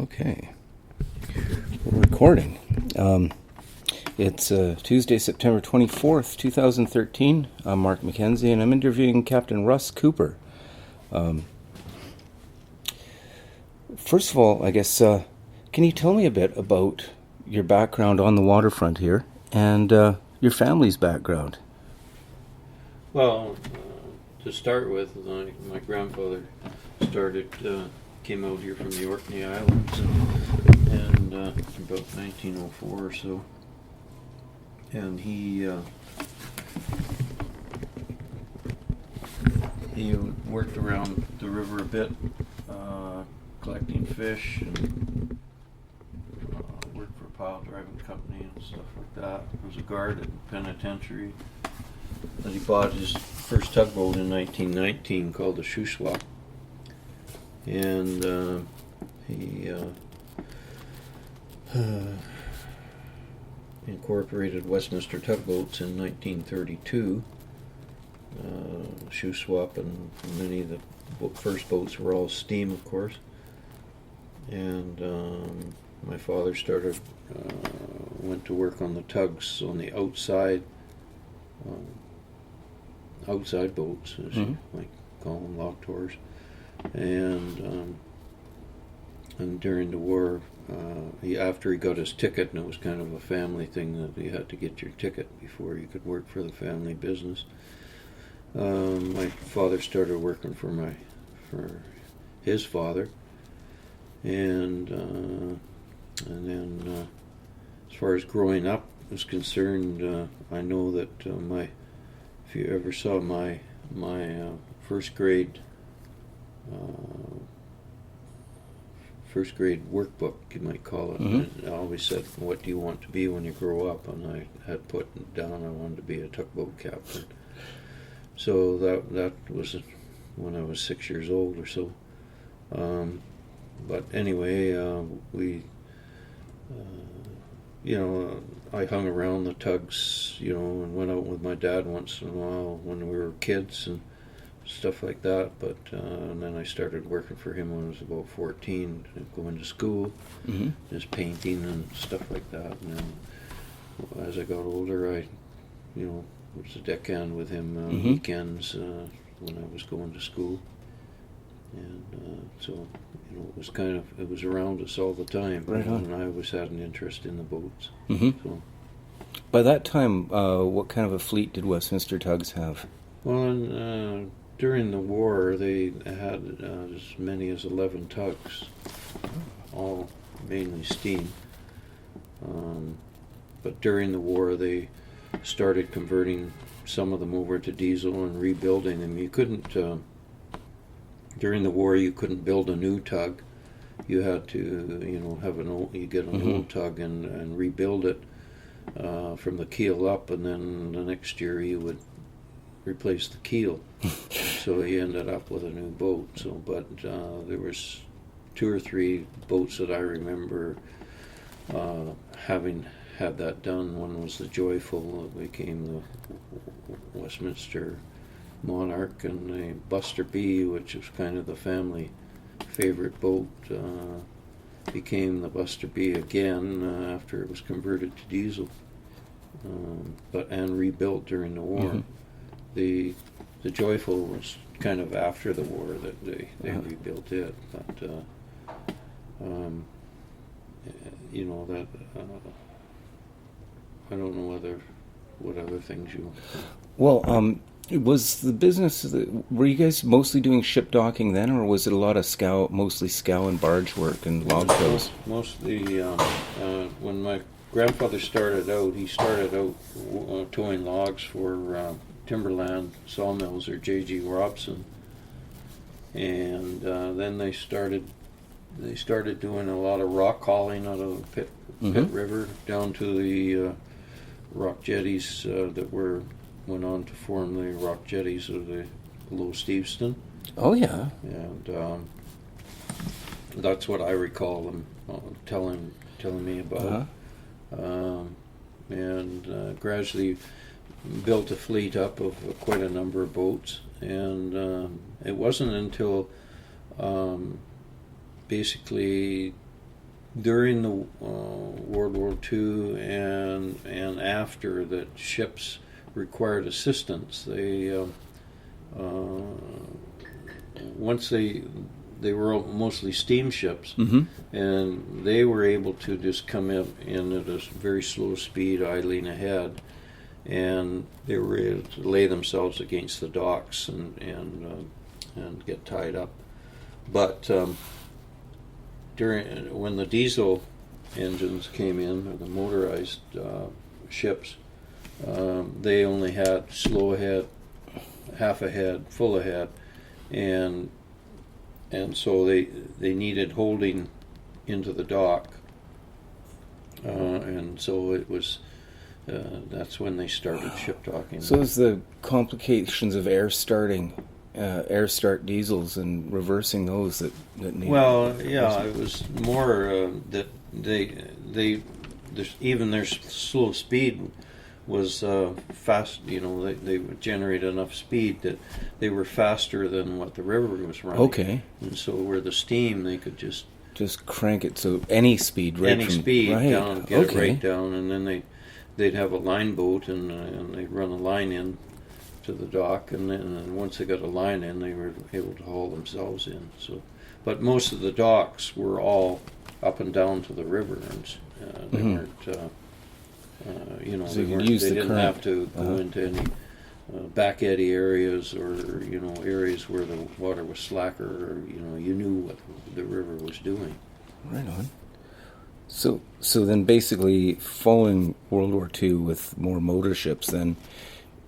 Okay. We're recording. It's Tuesday, September 24th, 2013. I'm Mark McKenzie, and I'm interviewing Captain Russ Cooper. First of all, I guess, can you tell me a bit about your background on the waterfront here and your family's background? Well, to start with, my grandfather came out here from the Orkney Islands and about 1904 or so, and he worked around the river a bit, collecting fish, and worked for a pile driving company and stuff like that. He was a guard at the penitentiary. But he bought his first tugboat in 1919 called the Shuswap, and he incorporated Westminster Tugboats in 1932. Shuswap and many of the first boats were all steam, of course. And my father went to work on the tugs on the outside boats, as you might call them, lock tours. And during the war, after he got his ticket, and it was kind of a family thing that you had to get your ticket before you could work for the family business. My father started working for his father, and then as far as growing up is concerned, I know that if you ever saw my first grade workbook, you might call it. I always said, "What do you want to be when you grow up?" And I had put down I wanted to be a tugboat captain. So that was when I was 6 years old or so. But anyway, I hung around the tugs, and went out with my dad once in a while when we were kids and stuff like that. But and then I started working for him when I was about 14, going to school, just painting and stuff like that. And then as I got older, I, was a deckhand with him weekends when I was going to school. And so, it was around us all the time. Right on. And I always had an interest in the boats. So, by that time, what kind of a fleet did Westminster Tugs have? Well, during the war, they had as many as 11 tugs, all mainly steam. But during the war, they started converting some of them over to diesel and rebuilding them. You couldn't... during the war, you couldn't build a new tug. You had to, get an old tug and rebuild it from the keel up, and then the next year you would replace the keel. So he ended up with a new boat. But there was 2 or 3 boats that I remember having had that done. One was the Joyful, that became the Westminster Monarch, and the Buster B, which was kind of the family favorite boat, became the Buster B again after it was converted to diesel, and rebuilt during the war. The Joyful was kind of after the war that they rebuilt it, but that I don't know what other things you. Well, was the business, were you guys mostly doing ship docking then, or was it a lot of mostly scow and barge work and log tows? Mostly, when my grandfather started out, he started out towing logs for Timberland Sawmills or J.G. Robson, and then they started doing a lot of rock hauling out of the Pitt River down to the rock jetties that went on to form the rock jetties of the Low Steveston. Oh yeah. And that's what I recall them telling me about. And gradually built a fleet up of quite a number of boats, and it wasn't until basically during the World War II and after, that ships required assistance. They once they were all mostly steamships, and they were able to just come in at a very slow speed, idling ahead, and they were able to lay themselves against the docks and get tied up. But when the diesel engines came in, or the motorized ships, they only had slow ahead, half ahead, full ahead, and so they needed holding into the dock, and so it was. That's when they started ship docking. So it's the complications of air start diesels and reversing those that need. Well, yeah, it was more that even their slow speed was fast. They would generate enough speed that they were faster than what the river was running. Okay. And so where the steam, they could just crank it, so any speed, right? Down, get it right down, and then they'd have a line boat, and they'd run a line in to the dock, and then once they got a line in, they were able to haul themselves in. So, but most of the docks were all up and down to the river, and they weren't. So they, you can use they the didn't current. have to go into any back eddy areas, or areas where the water was slacker, or you knew what the river was doing. Right on. So then, basically, following World War II with more motor ships, then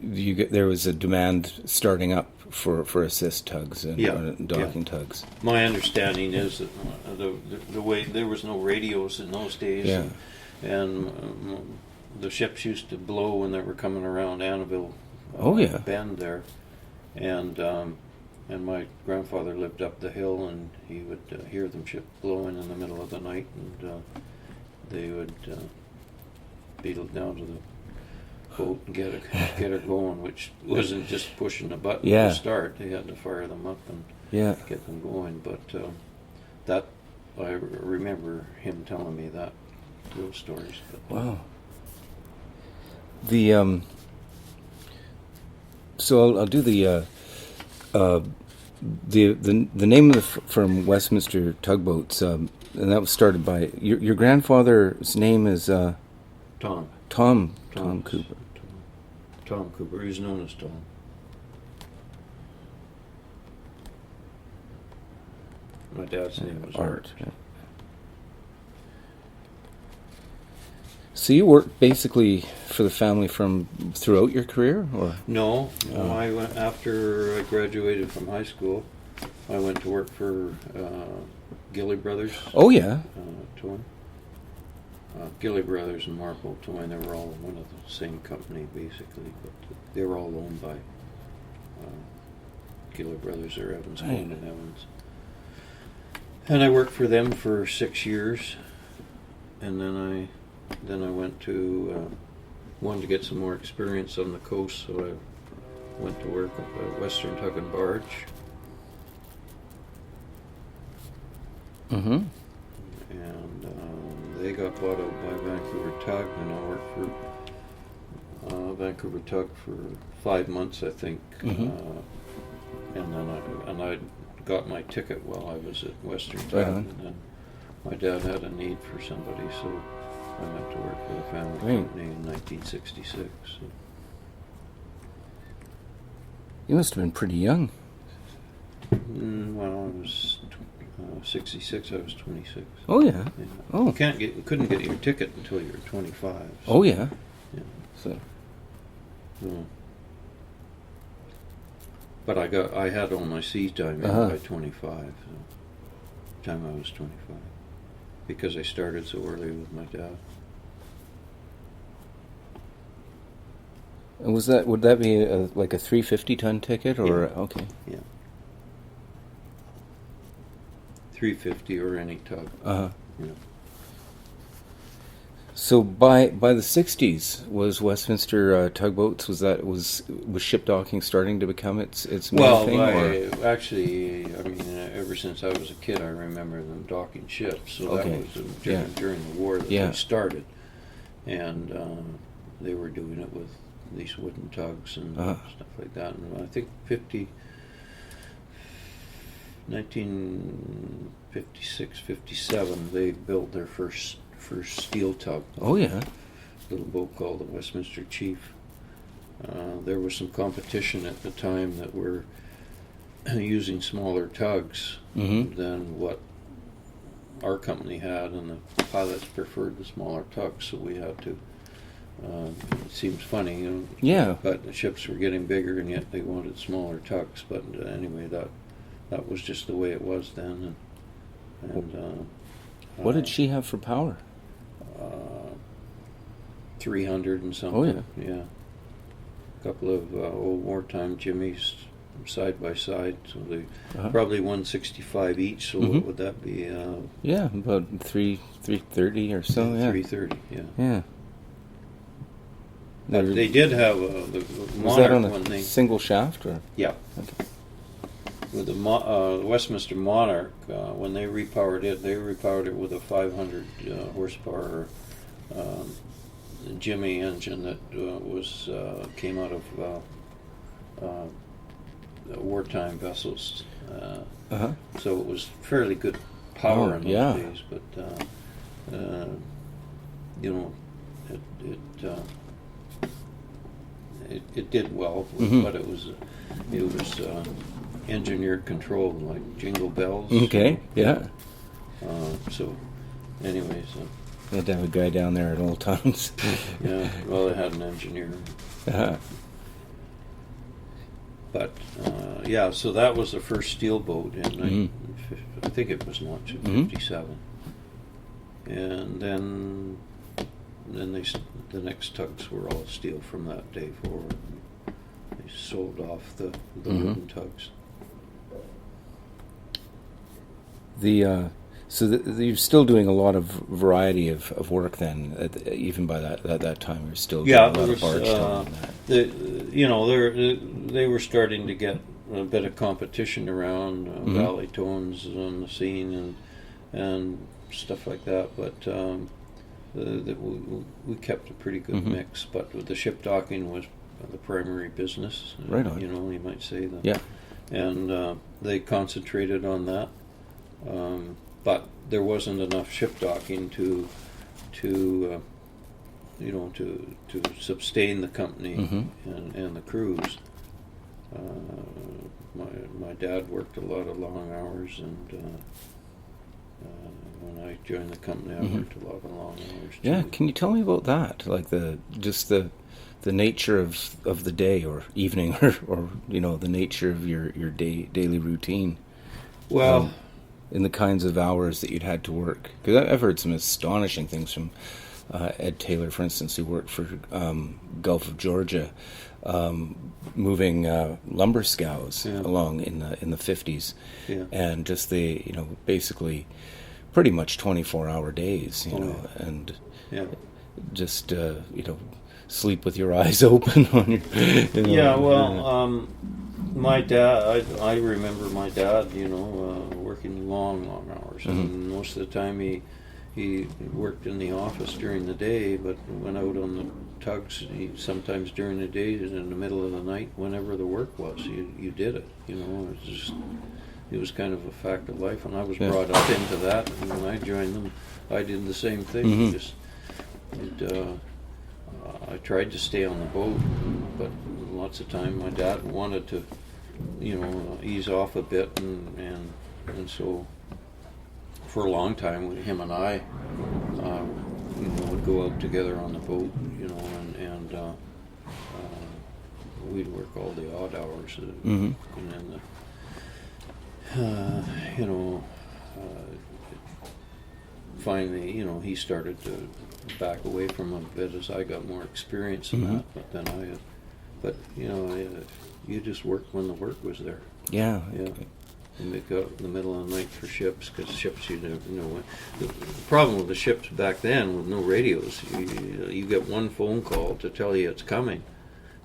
there was a demand starting up for assist tugs and docking tugs. My understanding is that the way there was no radios in those days, and the ships used to blow when they were coming around Annabelle Bend there, and my grandfather lived up the hill, and he would hear them ship blowing in the middle of the night, and they would beetle down to the boat and get her going, which wasn't just pushing a button to start. They had to fire them up and get them going. But that I remember him telling me those stories. But, wow. So I'll do the name of the firm, Westminster Tugboats, and that was started by your grandfather's name is Tom Cooper. Tom Cooper. He's known as Tom. My dad's name was Art. Yeah. So you worked basically for the family from throughout your career, or? No. I went after I graduated from high school. I went to work for Gilly Brothers. Oh yeah. Towing. Gilly Brothers and Marple Towing. They were all one of the same company basically, but they were all owned by Gilly Brothers or Evans, Coleman and Evans. And I worked for them for 6 years, and then I went to wanted to get some more experience on the coast, so I went to work at Western Tug and Barge. Mm-hmm. And they got bought out by Vancouver Tug, and I worked for Vancouver Tug for 5 months, I think. Mm-hmm. And then I got my ticket while I was at Western Tug, Right on. and then my dad had a need for somebody, so I went to work for the family company in 1966. So. You must have been pretty young. Well, I was 66. I was 26. Oh yeah. Oh. You couldn't get your ticket until you were 25. So. Oh yeah. Yeah. So. Yeah. But I had all my sea time by 25. So time I was 25, because I started so early with my dad. And would that be like a 350-ton ticket, or okay? Yeah. 350 or any tug. Uh huh. Yeah. So by the '60s, was Westminster tugboats, was ship docking starting to become its main Well, thing, or I mean, ever since I was a kid, I remember them docking ships. So that okay, was yeah, during the war that yeah, they started, and they were doing it with these wooden tugs and uh-huh. stuff like that. And I think 1956, 57, they built their first steel tug. Oh yeah, Little boat called the Westminster Chief. There was some competition at the time that were using smaller tugs mm-hmm. than what our company had, and the pilots preferred the smaller tugs, so we had to. It seems funny, you know, Yeah. but the ships were getting bigger, and yet they wanted smaller tugs. But anyway, that was just the way it was then. And What did she have for power? 300 and something. Oh yeah, yeah. A couple of old wartime Jimmies side by side, so they probably 165 each. So what would that be? Yeah, about 330 or so. Yeah, 330. Yeah. Yeah. But they did have the Was that Monarch on when a they single shaft, or? yeah. Okay. With the Westminster Monarch, when they repowered it with a 500 horsepower Jimmy engine that came out of wartime vessels. So it was fairly good power in those days, but you know, it did well, but it was engineered control, like Jingle Bells. Okay, yeah. So, anyways, They had to have a guy down there at all times. yeah. Well, they had an engineer. But yeah, so that was the first steel boat, and I think it was launched in '57, and then the next tugs were all steel from that day forward. They sold off the wooden tugs. So you're still doing a lot of variety of work then, even by that time you're still doing a lot of barge towing and that. They were starting to get a bit of competition around valley tones on the scene and stuff like that, but we kept a pretty good mix. But the ship docking was the primary business, right on. You know, you might say that. Yeah, and they concentrated on that. But there wasn't enough ship docking to sustain the company and the crews. My dad worked a lot of long hours, and when I joined the company, I worked a lot of long hours too. Yeah, can you tell me about that? Like the nature of the day or evening, or the nature of your daily routine. Well. In the kinds of hours that you'd had to work. Because I've heard some astonishing things from Ed Taylor, for instance, who worked for Gulf of Georgia, moving lumber scows along in the 50s, and just basically pretty much 24-hour days, and just sleep with your eyes open on your. My dad, I remember my dad, working long hours, and most of the time he worked in the office during the day, but went out on the tugs sometimes during the day and in the middle of the night, whenever the work was, you did it. It was kind of a fact of life, and I was brought up into that. And when I joined them, I did the same thing. I tried to stay on the boat, but lots of time my dad wanted to, ease off a bit, and so for a long time, him and I, would go out together on the boat, and we'd work all the odd hours, and then finally, he started to back away from a bit as I got more experience in that. But then you just worked when the work was there. Yeah. Yeah. You make out in the middle of the night for ships, because ships, you never know when. The problem with the ships back then, with no radios, you get one phone call to tell you it's coming.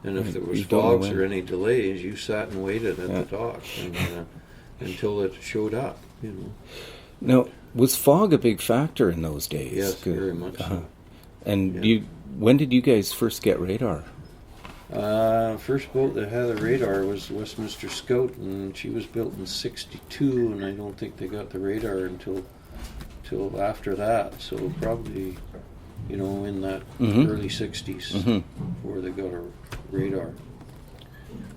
And if there was fogs or any delays, you sat and waited at the dock until it showed up, you know. Now, was fog a big factor in those days? Yes, very much so. And when did you guys first get radar? First boat that had a radar was Westminster Scout, and she was built in '62, and I don't think they got the radar until after that. So probably, you know, in that early '60s before they got a radar.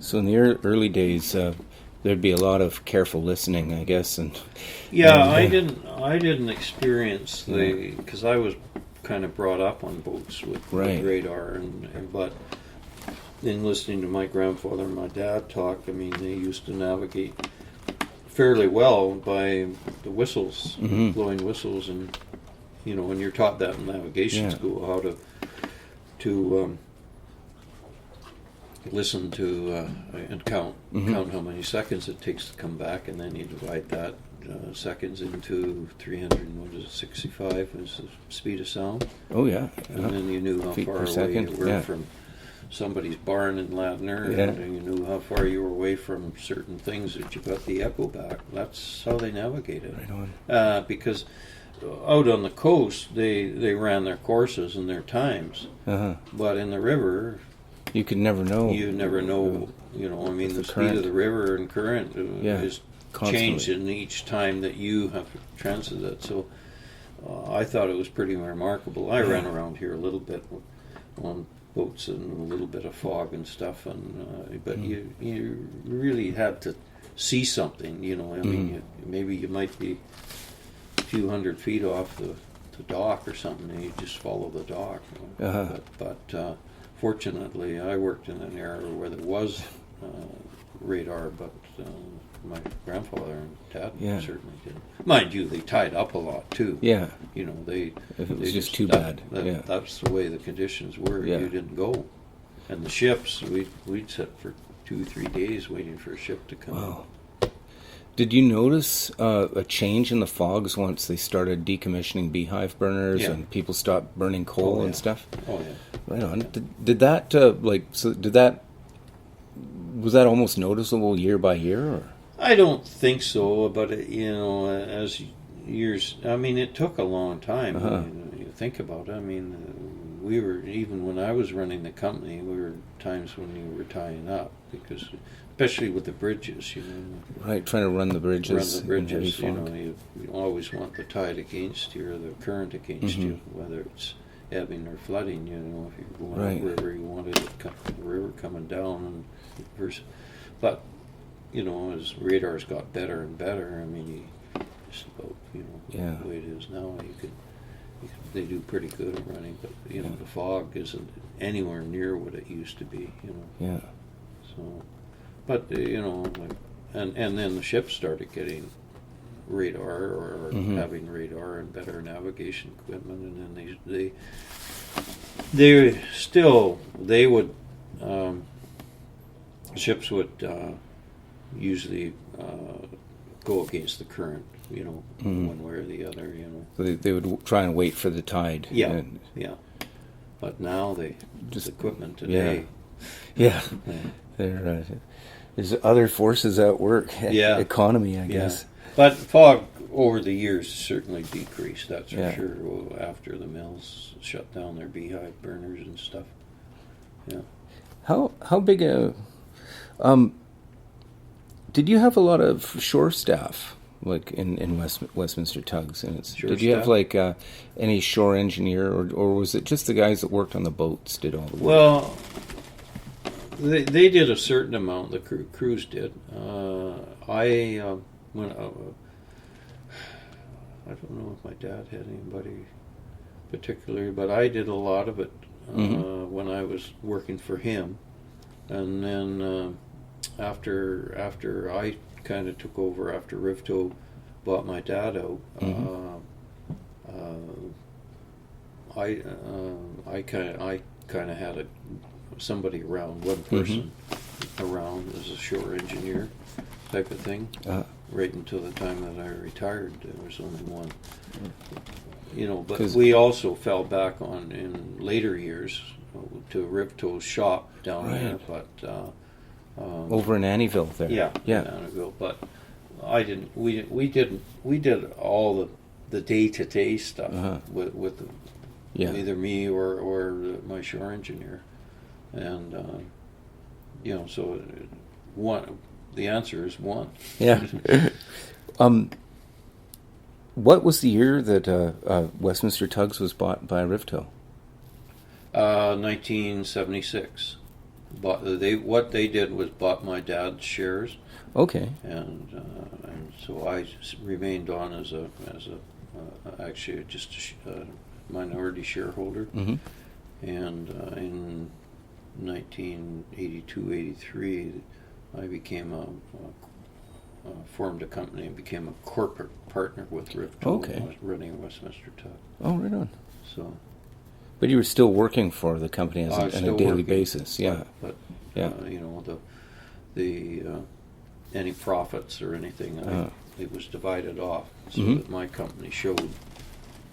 So in the early days, there'd be a lot of careful listening, I guess, and I didn't experience because I was kind of brought up on boats with radar, but in listening to my grandfather and my dad talk, I mean, they used to navigate fairly well by the whistles, blowing whistles, and you know, when you're taught that in navigation school, how to listen to and count how many seconds it takes to come back, and then you divide that seconds into 365 is the speed of sound. Oh yeah, and then you knew how far away you were from somebody's barn in Ladner, and you knew how far you were away from certain things that you got the echo back. That's how they navigated. Right on. Because out on the coast, they ran their courses and their times, but in the river, you could never know. You never know. You know, I mean, the speed of the river and current is changed in each time that you have transited it. So I thought it was pretty remarkable. I ran around here a little bit on boats and a little bit of fog and stuff, and but you really had to see something. You know, I mean, maybe you might be a few hundred feet off the dock or something, and you just follow the dock. But fortunately, I worked in an area where there was radar, but my grandfather and dad certainly didn't. Mind you, they tied up a lot too. Yeah. You know, it was just too bad. That's the way the conditions were. You didn't go. And the ships, we'd sit for 2-3 days waiting for a ship to come. Wow. Did you notice a change in the fogs once they started decommissioning beehive burners and people stopped burning coal and stuff? Oh yeah. Right on. Did that was that almost noticeable year by year? Or? I don't think so, but you know, as years, I mean, it took a long time. You think about it. I mean, we were, even when I was running the company, we were times when you were tying up, because especially with the bridges, you know. Right, trying to run the bridges. You know, you always want the tide against you or the current against you, whether it's ebbing or flooding. You know, if you're going up the river, you wanted the river coming down, but you know, as radars got better and better, I mean, just about, you know, the way it is now, they do pretty good at running, but you know, the fog isn't anywhere near what it used to be, you know. Yeah. So, but you know, and then the ships started getting radar or having radar and better navigation equipment, and then they would ships would usually go against the current, you know, one way or the other, you know. So they would try and wait for the tide. Yeah, But now just equipment today. There's other forces at work. Economy, I guess. But fog over the years certainly decreased. That's for sure. After the mills shut down their beehive burners and stuff. Yeah. How big a did you have a lot of shore staff, like in Westminster Tugs? And did you have like any shore engineer, or was it just the guys that worked on the boats did all the work? Well, they did a certain amount. The crews did. I don't know if my dad had anybody particularly, but I did a lot of it when I was working for him, and then. After I kind of took over, after Rivto bought my dad out, I kind of had somebody around, one person around as a shore engineer type of thing, right until the time that I retired, there was only one. You know, but 'Cause- we also fell back on in later years to Rivto's shop down there, Right. but Over in Annieville there. yeah, Yeah. in Annabelle, but I didn't. We didn't. We did all the day-to-day stuff with Yeah. either me or my shore engineer, and you know, so one. The answer is one. Yeah. What was the year that Westminster Tugs was bought by Rivto? 1976. What they did was bought my dad's shares, Okay. and so I remained on as a actually just a minority shareholder. Mm-hmm. And in 1982-83, I formed a company and became a corporate partner with Rivto. Okay. I was running Westminster Tug. Oh, right on. So But you were still working for the company I was on a still daily working, basis. Yeah. But Yeah. you know, the any profits or anything, it was divided off so Mhm. that my company showed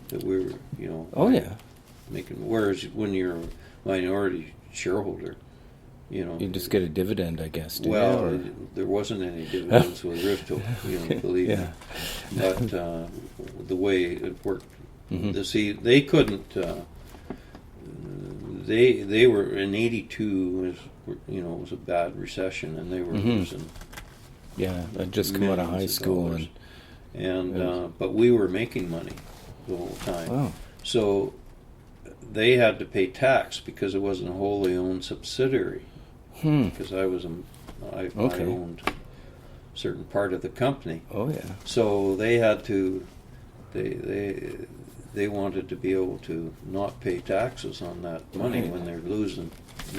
that we were, you know, Oh, yeah. making. Whereas when you're a minority shareholder, you know, You just get a dividend, I guess. Do well, you, or- there wasn't any dividends with Rivto, you know, believe Yeah. me. But the way it worked, Mhm. they couldn't. They were in '82. You know, it was a bad recession, and they were Mhm. losing. Yeah, I'd just come out of high millions of school dollars. and But we were making money the whole time. wow. So they had to pay tax because it wasn't a wholly owned subsidiary. Because I Okay. owned a certain part of the company. Oh yeah. So they had to. They wanted to be able to not pay taxes on that money Right. when they're losing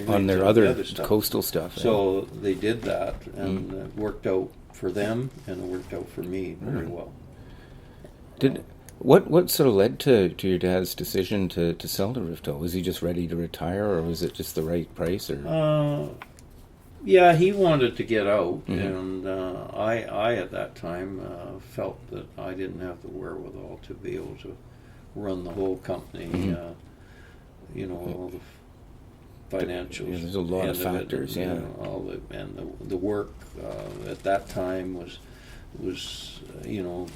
On their the other stuff. coastal stuff. eh? So they did that, and it worked out for them, and it worked out for me very well. What sort of led to your dad's decision to sell to Rivto? Was he just ready to retire, or was it just the right price? Or Yeah, he wanted to get out, Mhm. and I at that time felt that I didn't have the wherewithal to be able to run the whole company. Mhm. You know, all the financials. Yeah, there's a lot of end it, factors, and, yeah. you know, the work at that time was you know,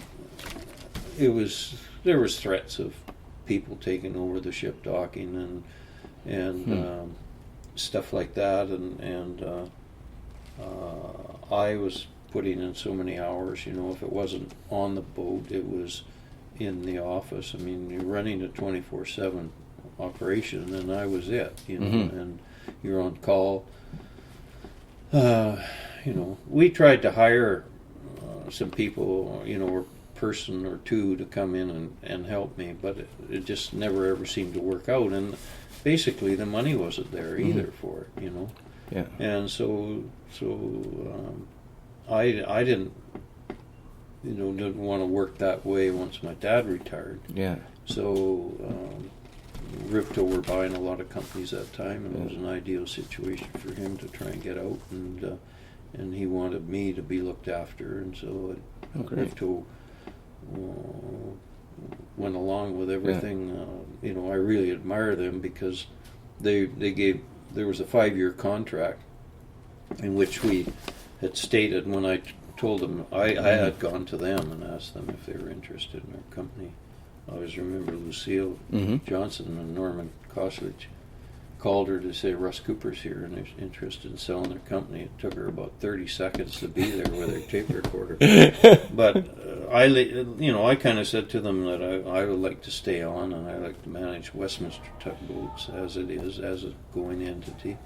there was threats of people taking over the ship docking and stuff like that, and I was putting in so many hours. You know, if it wasn't on the boat, it was in the office. I mean, you're running a 24/7 operation, and I was it. You know, Mhm. and you're on call. You know, we tried to hire some people, you know, or person or two to come in and help me, but it just never ever seemed to work out. And basically, the money wasn't there either for it, you know. yeah. And so I didn't, you know, didn't want to work that way once my dad retired. Yeah. So Rivto were buying a lot of companies at that time, and it was an ideal situation for him to try and get out, and he wanted me to be looked after, and so Great. Rivto went along with everything. You know, I really admire them because they there was a 5-year contract in which we had stated when I told them I had gone to them and asked them if they were interested in our company. I always remember Lucille Mhm. Johnson and Norman Koslich called her to say Russ Cooper's here and they're interested in selling their company. It took her about 30 seconds to be there with her tape recorder. But I kind of said to them that I would like to stay on, and I like to manage Westminster Tugboats as it is, as a going entity,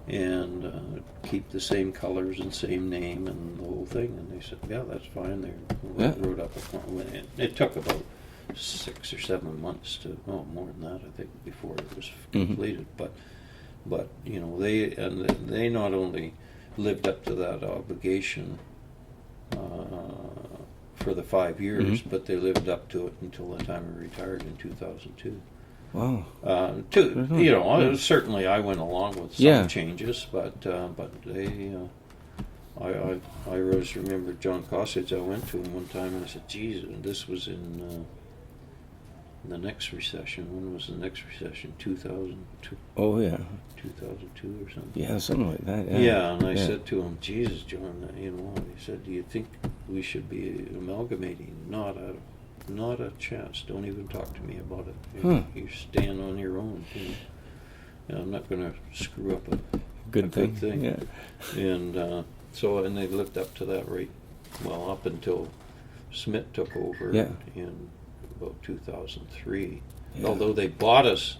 and keep the same colors and same name and the whole thing. And they said, yeah, that's fine. They wrote up a plan. It took about 6 or 7 months to, more than that, I think, before it was completed. But you know, they not only lived up to that obligation for the 5 years, but they lived up to it until the time I retired in 2002. Wow. You know, certainly I went along with some Yeah. changes, but they I always remember John Cossage. I went to him one time and I said, "Geez," and this was in the next recession. When was the next recession? 2002. Oh yeah. 2002 or something. Yeah, something like that. Yeah. Yeah, and I said to him, "Jesus, John, you know," he said, "Do you think we should be amalgamating?" Not a chance. Don't even talk to me about it. You stand on your own. You know? And I'm not going to screw up a Good thing. Yeah. And and they lived up to that rate. Well, up until Smith took over in about 2003. Yeah. Although they bought us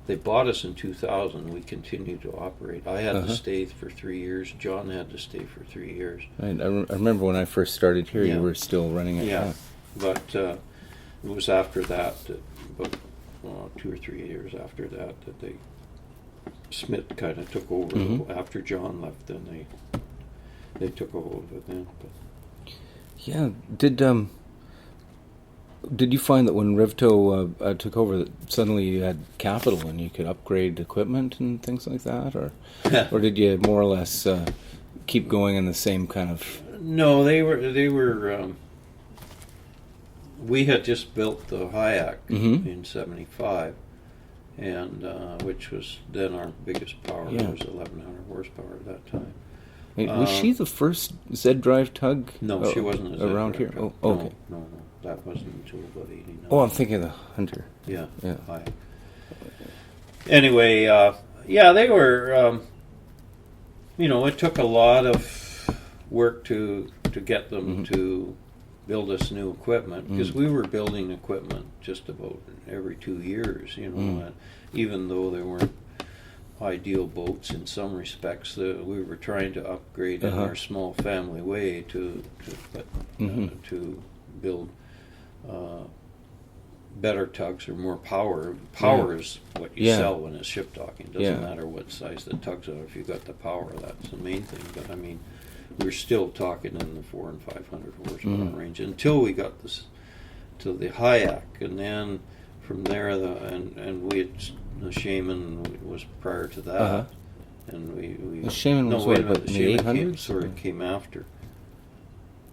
in 2000. We continued to operate. I had to stay for 3 years. John had to stay for 3 years. Right. I remember when I first started here, you were still running it. Yeah. But it was after that, about 2 or 3 years after that, that Smith kind of took over. After John left, then they took a hold of it then. But. Yeah. Did you find that when Rivto took over, that suddenly you had capital and you could upgrade equipment and things like that, or did you more or less keep going in the same kind of? No, they were. We had just built the Hayek in '75, and which was then our biggest power. It was 1,100 horsepower at that time. Was she the first Z-drive tug? No, she wasn't a around here. tug. Oh, okay. No, that wasn't until about '89. Oh, I'm thinking of the Hunter. Yeah. Hayek. Anyway, they were. It took a lot of work to get them to build us new equipment, because we were building equipment just about every 2 years. Even though they weren't ideal boats in some respects, we were trying to upgrade in our small family way to build better tugs or more power. Power is what you sell when it's ship docking. It doesn't matter what size the tugs are. If you got the power, that's the main thing. But I mean, we're still talking in the 400 and 500 horsepower range until we got this to the Hayek, and then from there and we had the Shaman was prior to that, and we the Shaman was the Shaman came after.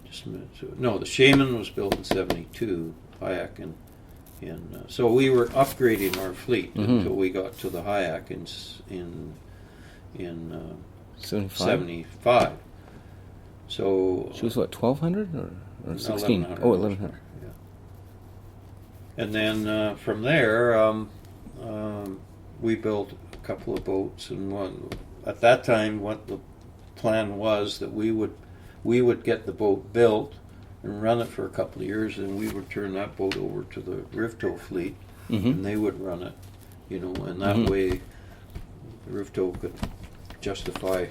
Just a minute. No, the Shaman was built in '72. Hayek and so we were upgrading our fleet until we got to the Hayek in 75. So she was what, 1,200 or 16? 1,100. Oh, 1,100. Yeah. And then from there, we built a couple of boats, and at that time, what the plan was that we would get the boat built and run it for a couple of years, and we would turn that boat over to the Rivto fleet, and they would run it, and that way Rivto could justify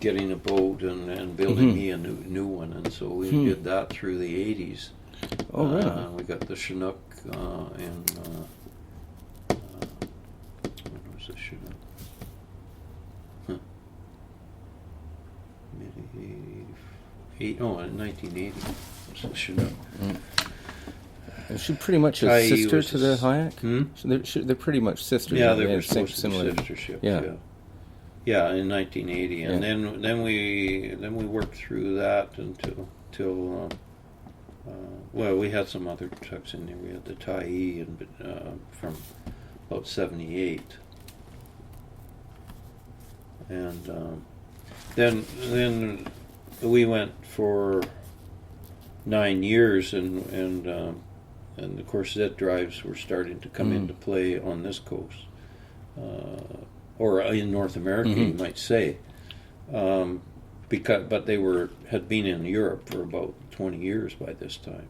getting a boat and building me a new one, and so we did that through the '80s. Oh, really? We got the Chinook and when was the Chinook? In 1980 was the Chinook. Is she pretty much a sister to the Hayek? So they're pretty much sisters. Yeah, they were supposed to be sister ships. Yeah, in 1980, and then we worked through that until we had some other tugs in there. We had the Tai from about '78, and then we went for 9 years, and of course Z drives were starting to come into play on this coast. Or in North America, you might say, but they had been in Europe for about 20 years by this time.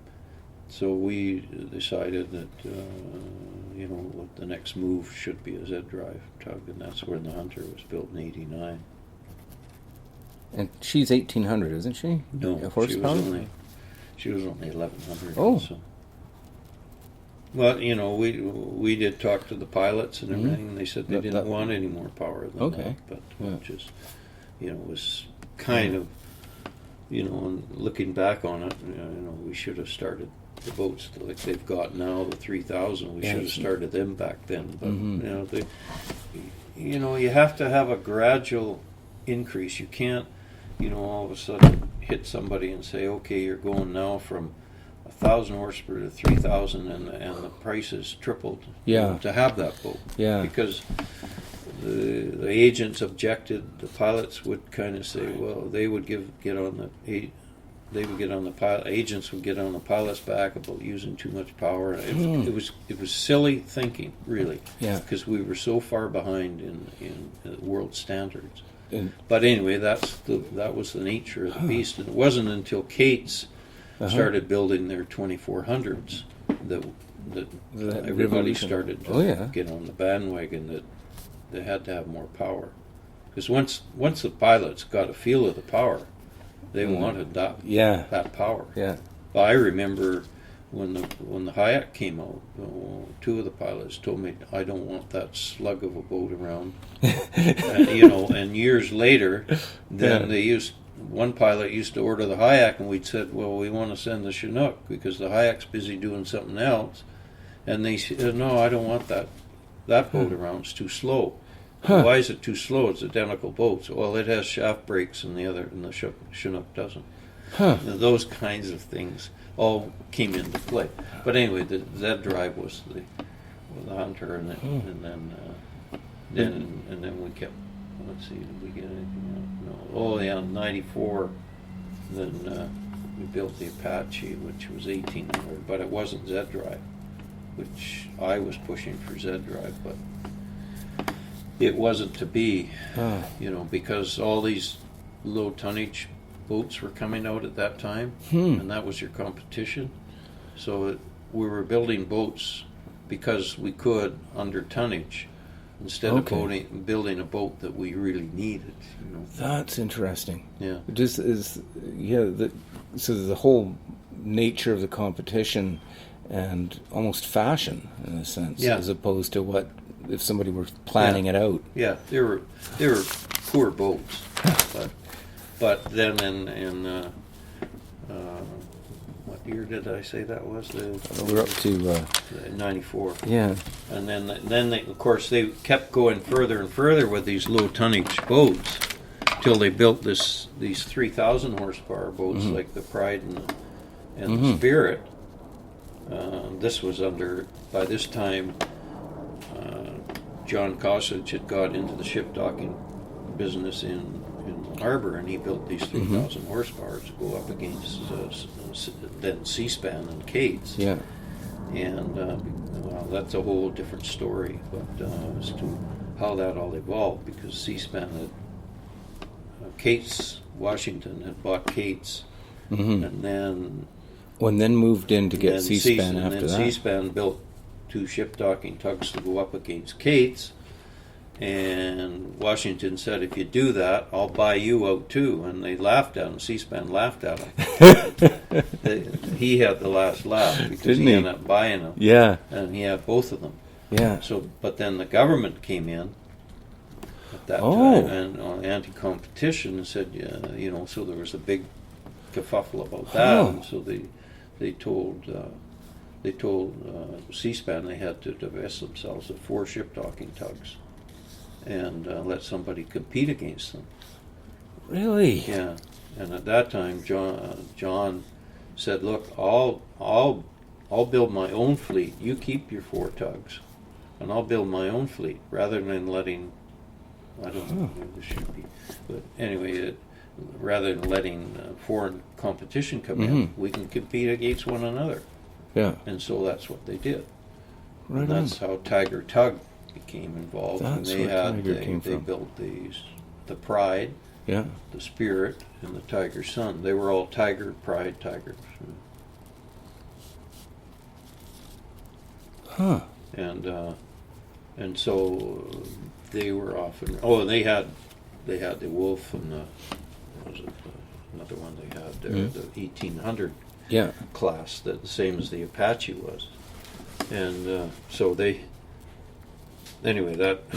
So we decided that what the next move should be a Z-drive tug, and that's when the Hunter was built in '89. And she's 1,800, isn't she? No, horsepower? She was only 1,100. Oh. So. Well, we did talk to the pilots and everything, and they said they didn't want any more power than that. But which is, was kind of, and looking back on it, we should have started the boats like they've got now, the 3,000. We should have started them back then. But you have to have a gradual increase. You all of a sudden hit somebody and say, okay, you're going now from 1,000 horsepower to 3,000, and the price is tripled. Yeah. To have that boat. Yeah. Because the agents objected. The pilots would kind of say, well, they would get on the pilot. Agents would get on the pilot's back about using too much power. It was silly thinking, really. Yeah. Because we were so far behind in world standards. And, But anyway, that was the nature of the beast, and it wasn't until Cates started building their 2400s that everybody revolution. started to Oh, yeah. get on the bandwagon that they had to have more power. Because once the pilots got a feel of the power, they wanted that power. Yeah. Well, I remember when the Hayek came out, two of the pilots told me, I don't want that slug of a boat around. And years later, then one pilot used to order the Hayek, and we'd said, well, we want to send the Chinook because the Hayek's busy doing something else. And they said, no, I don't want that boat around. It's too slow. Why is it too slow? It's identical boats. Well, it has shaft brakes, and the Chinook doesn't. Now, those kinds of things all came into play. But anyway, the Z drive was the Hunter, and then we kept. Let's see, did we get anything else? No. Oh yeah, '94. Then we built the Apache, which was 1800, but it wasn't Z drive, which I was pushing for Z drive, but it wasn't to be. Because all these low tonnage boats were coming out at that time, and that was your competition. So we were building boats because we could under tonnage, instead of building a boat that we really needed. That's interesting. Yeah. Just so the whole nature of the competition and almost fashion in a sense, as opposed to what if somebody were planning it out. Yeah, they were poor boats, but then in what year did I say that was? We're up to 94. Yeah. And then they, of course, they kept going further and further with these low tonnage boats till they built these 3,000 horsepower boats like the Pride and the Spirit. This was by this time, John Cossage had got into the ship docking business in the harbor, and he built these 3,000 horsepower to go up against then C-SPAN and Cates. Yeah. And that's a whole different story, but as to how that all evolved, because C-SPAN Cates, Washington had bought Cates, and then moved in to get C-SPAN after that. And then C-SPAN built 2 ship docking tugs to go up against Cates, and Washington said, if you do that, I'll buy you out too. And they laughed at him. C-SPAN laughed at him. He had the last laugh because he ended up buying them. Yeah. And he had both of them. Yeah. So, but then the government came in at that time and anti-competition and said, so there was a big kerfuffle about that. And so they told C-SPAN they had to divest themselves of 4 ship docking tugs and let somebody compete against them. Really? Yeah. And at that time, John said, "Look, I'll build my own fleet. You keep your 4 tugs, and I'll build my own fleet rather than letting I don't know what this should be, but anyway, rather than letting foreign competition come in, we can compete against one another." Yeah. And so that's what they did. Right. And that's how Tiger Tug became involved. That's and they from. built the Pride, Yeah. the Spirit, and the Tiger Sun. They were all Tiger, Pride, Tigers. Huh. And so they were often. Oh, they had the Wolf and what was it? Another one they had there, the 1800 class, that the same as the Apache was, and so they. Anyway, that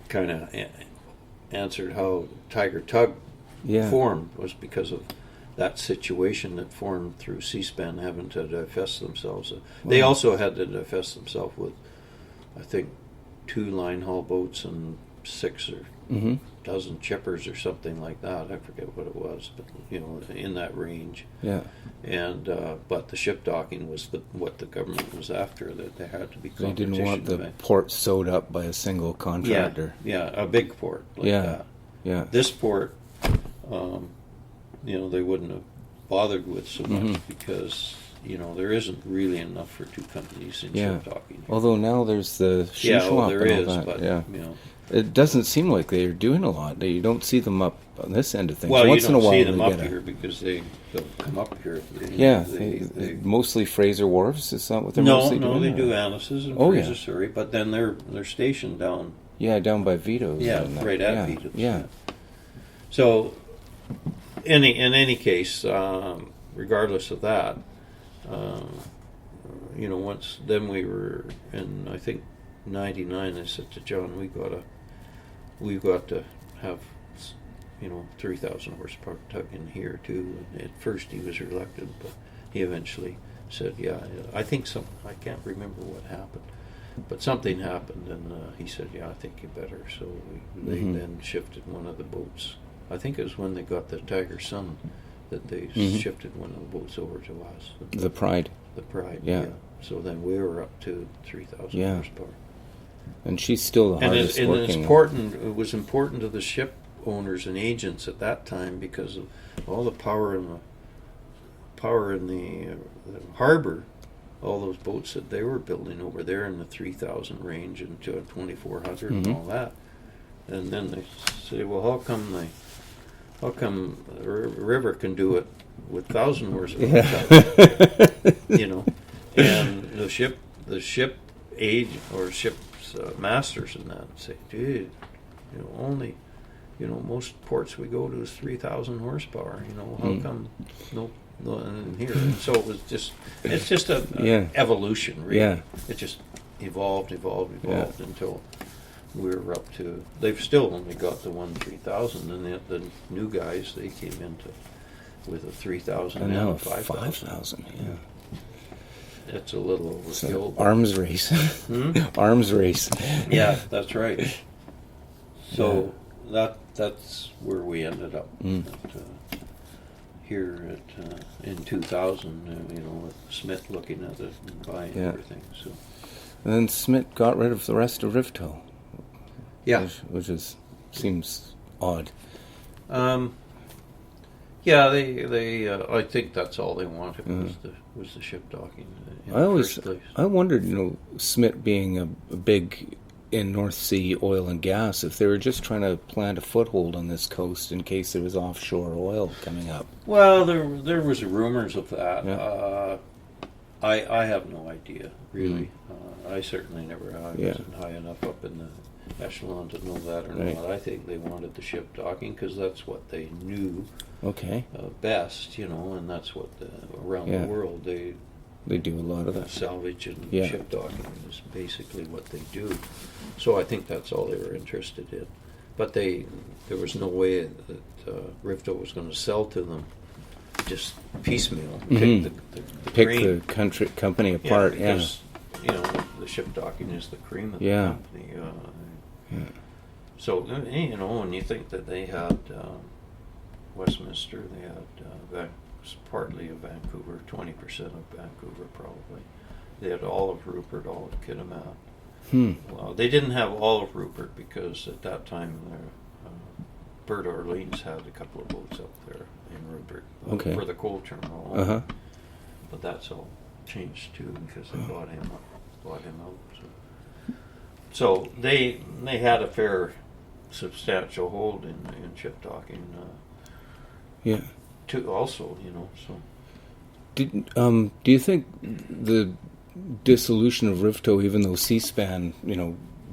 kind of answered how Tiger Tug formed, was because of that situation that formed through C-SPAN having to divest themselves. They also had to divest themselves with, I think, 2 line haul boats and 6 or Mm-hmm. dozen chippers or something like that. I forget what it was, but in that range. Yeah. And but the ship docking was what the government was after. That there had to be They competition. didn't want the port sewed up by a single contractor. Yeah, a big port like that. Yeah. This port, they wouldn't have bothered with so much because there isn't really enough for 2 companies in ship docking. Although now there's the shoe swap there and all is, that. but It doesn't seem like they're doing a lot. You don't see them up on this end of things. Well, Once you in a don't while see them they up get here because they don't come up here. They mostly Fraser Wharves. Is that what they're mostly doing? No, they do Annis's and Fraser, Surrey, but then they're stationed down. Yeah, down by Vito's. Yeah, right at Vito's. Yeah. So, in any case, regardless of that, once then we were in, I think, '99. I said to John, we've got to have 3,000 horsepower tug in here too. And at first he was reluctant, but he eventually said, "Yeah, I think so." I can't remember what happened, but something happened, and he said, "Yeah, I think you better." So they then shifted one of the boats. I think it was when they got the Tiger Sun that they shifted one of the boats over to us. The Pride. The Pride. Yeah. So then we were up to 3,000 horsepower. And she's still the hardest working. It was important to the ship owners and agents at that time because of all the power in the harbor, all those boats that they were building over there in the 3,000 range and to 2,400 and all that. And then they say, well, how come the river can do it with 1,000 horsepower? And the ship age or ship's masters and that say, dude, only, most ports we go to is 3,000 horsepower. How come no in here? And so it's just a evolution, really. Yeah. It just evolved until we were up to. They've still only got the 3,000, and the new guys they came into with a 3,000 and now 5,000. Yeah. It's a little overkill. Arms race. Arms race. Yeah, that's right. So that's where we ended up here in 2000. With Smith looking at it and buying everything. So, and then Smith got rid of the rest of Rifto. Yeah, which seems odd. Yeah, they. I think that's all they wanted was the ship docking. I wondered, Smith being a big in North Sea oil and gas, if they were just trying to plant a foothold on this coast in case there was offshore oil coming up. Well, there was rumors of that. Yeah. I have no idea, really. I certainly never. I wasn't high enough up in the echelon to know that or not. I think they wanted the ship docking because that's what they knew. Okay. Best, and that's what around the world they do a lot of that. Salvage and ship docking is basically what they do. So I think that's all they were interested in. But there was no way that Rifto was going to sell to them just piecemeal. Pick the company apart. Because, the ship docking is the cream of the company. So, when you think that they had Westminster, they had partly of Vancouver, 20% of Vancouver probably. They had all of Rupert, all of Kitimat. Well, they didn't have all of Rupert because at that time Bert Orleans had a couple of boats up there in Rupert for the coal terminal. But that's all changed too because they bought him out. So they had a fair, substantial hold in ship docking. Also, so. Do you think the dissolution of Rifto, even though C-SPAN,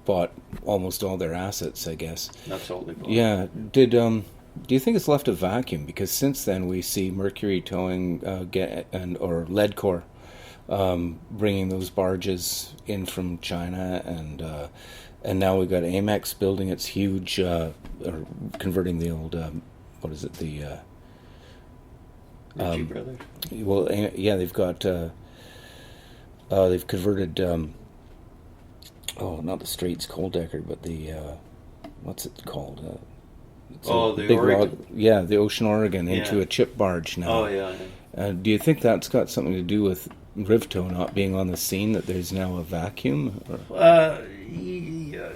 bought almost all their assets, I guess. That's all they bought. Yeah. Do you think it's left a vacuum? Because since then we see Mercury Towing or Leadcore bringing those barges in from China, and now we've got Amex building its huge, or converting the old, what is it, the... Ritchie Brothers. Well, they've got. They've converted. Not the Straits Coal Decker, but the what's it called? It's Oh, a the big Oregon. log, yeah, the Ocean Oregon into Yeah. a chip barge now. Oh, yeah. Do you think that's got something to do with Rivtow not being on the scene? That there's now a vacuum? Or?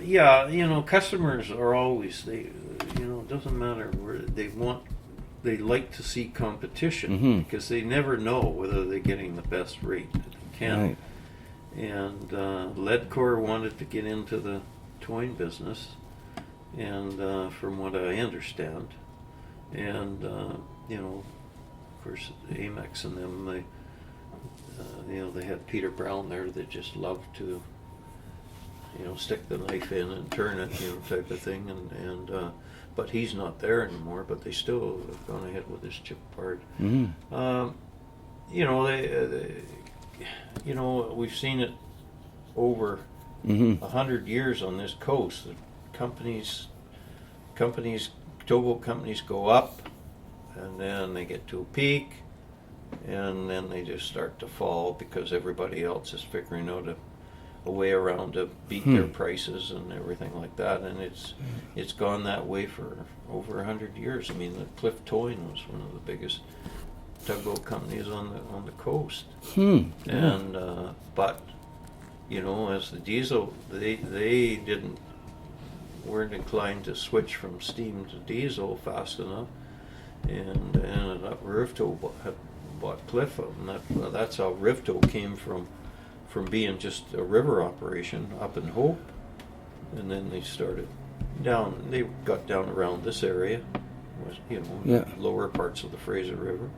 Yeah, customers are always, it doesn't matter where they like to see competition because they never know whether they're getting the best rate that they can. Right. And Leadcore wanted to get into the towing business, and from what I understand, and of course, Amex and them, they had Peter Brown there that just loved to, stick the knife in and turn it, type of thing, and but he's not there anymore. But they still have gone ahead with this chip part. We've seen it over 100 years on this coast. The towboat companies go up, and then they get to a peak, and then they just start to fall because everybody else is figuring out a way around to beat their prices and everything like that. And it's gone that way for over 100 years. I mean, the Cliff Towing was one of the biggest tugboat companies on the coast. And but as the diesel, they weren't inclined to switch from steam to diesel fast enough, and ended up Rivtow had bought Cliff, and that's how Rivtow came from being just a river operation up in Hope, and then they started down. They got down around this area, lower parts of the Fraser River,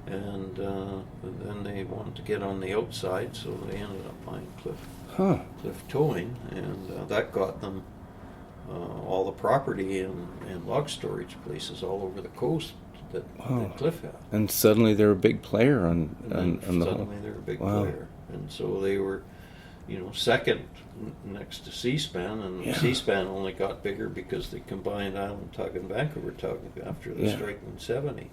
and then they wanted to get on the outside, so they ended up buying Cliff Towing, and that got them all the property and log storage places all over the coast that Cliff had. And suddenly they're a big player on the whole. Suddenly they're a big player, and so they were, second next to C-SPAN, and C-SPAN only got bigger because they combined Island Tug and Vancouver Tug after the strike in '70,